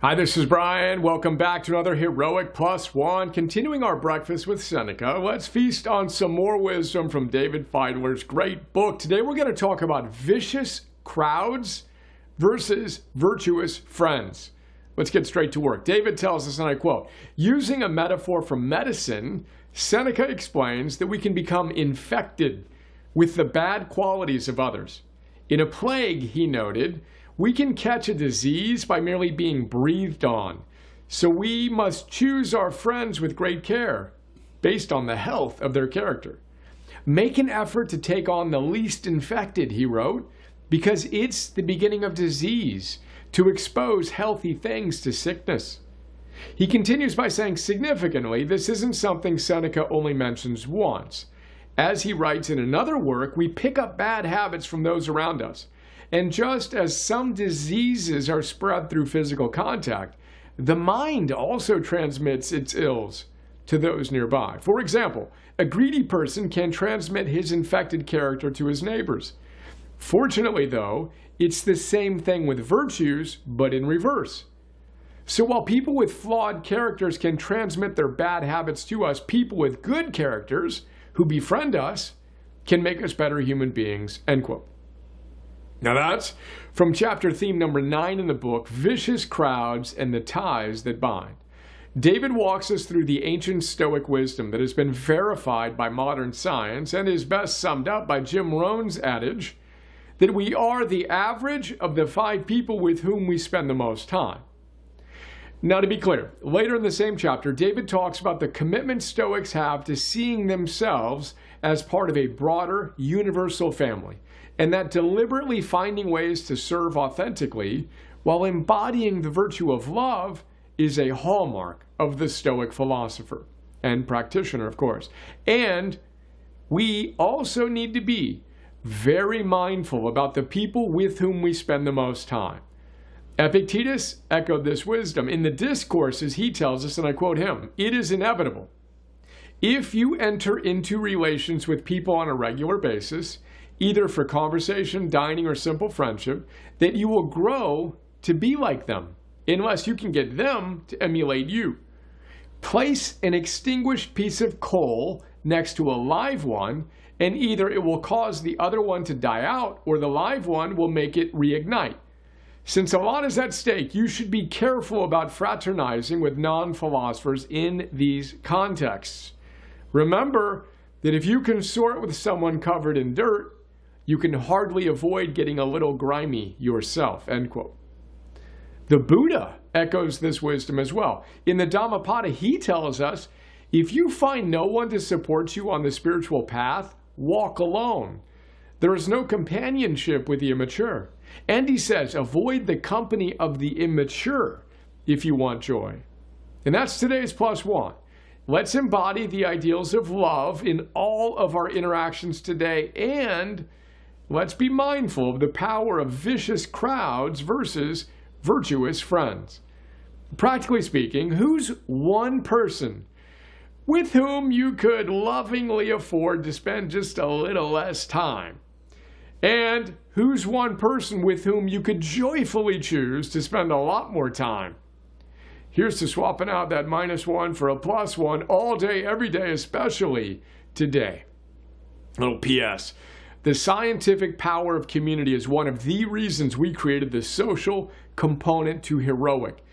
Hi, this is Brian. Welcome back to another Heroic Plus One. Continuing our breakfast with Seneca, let's feast on some more wisdom from David Fideler's great book. Today we're going to talk about vicious crowds versus virtuous friends. Let's get straight to work. David tells us, and I quote, "Using a metaphor from medicine, Seneca explains that we can become infected with the bad qualities of others. In a plague," he noted, "we can catch a disease by merely being breathed on. So we must choose our friends with great care, based on the health of their character. Make an effort to take on the least infected," he wrote, "because it's the beginning of disease, to expose healthy things to sickness." He continues by saying, significantly, this isn't something Seneca only mentions once. As he writes in another work, we pick up bad habits from those around us. And just as some diseases are spread through physical contact, the mind also transmits its ills to those nearby. For example, a greedy person can transmit his infected character to his neighbors. Fortunately, though, it's the same thing with virtues, but in reverse. So while people with flawed characters can transmit their bad habits to us, people with good characters who befriend us can make us better human beings, end quote. Now that's from chapter theme number 9 in the book, Vicious Crowds and the Ties That Bind. David walks us through the ancient Stoic wisdom that has been verified by modern science and is best summed up by Jim Rohn's adage that we are the average of the 5 people with whom we spend the most time. Now, to be clear, later in the same chapter, David talks about the commitment Stoics have to seeing themselves as part of a broader, universal family, and that deliberately finding ways to serve authentically while embodying the virtue of love is a hallmark of the Stoic philosopher and practitioner, of course. And we also need to be very mindful about the people with whom we spend the most time. Epictetus echoed this wisdom. In the Discourses, he tells us, and I quote him, "It is inevitable, if you enter into relations with people on a regular basis, either for conversation, dining, or simple friendship, that you will grow to be like them, unless you can get them to emulate you. Place an extinguished piece of coal next to a live one, and either it will cause the other one to die out, or the live one will make it reignite. Since a lot is at stake, you should be careful about fraternizing with non-philosophers in these contexts. Remember that if you consort with someone covered in dirt, you can hardly avoid getting a little grimy yourself," end quote. The Buddha echoes this wisdom as well. In the Dhammapada, he tells us, if you find no one to support you on the spiritual path, walk alone. There is no companionship with the immature. And he says, avoid the company of the immature if you want joy. And that's today's plus one. Let's embody the ideals of love in all of our interactions today, and let's be mindful of the power of vicious crowds versus virtuous friends. Practically speaking, who's one person with whom you could lovingly afford to spend just a little less time? And who's one person with whom you could joyfully choose to spend a lot more time? Here's to swapping out that -1 for a +1 all day, every day, especially today. Little P.S. The scientific power of community is one of the reasons we created the social component to Heroic.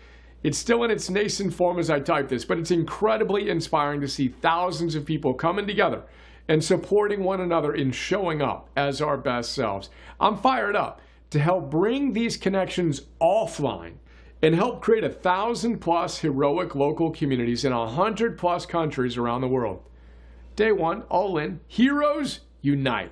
It's still in its nascent form as I type this, but it's incredibly inspiring to see thousands of people coming together and supporting one another in showing up as our best selves. I'm fired up to help bring these connections offline and help create 1,000+ heroic local communities in 100+ countries around the world. Day one, all in, heroes unite.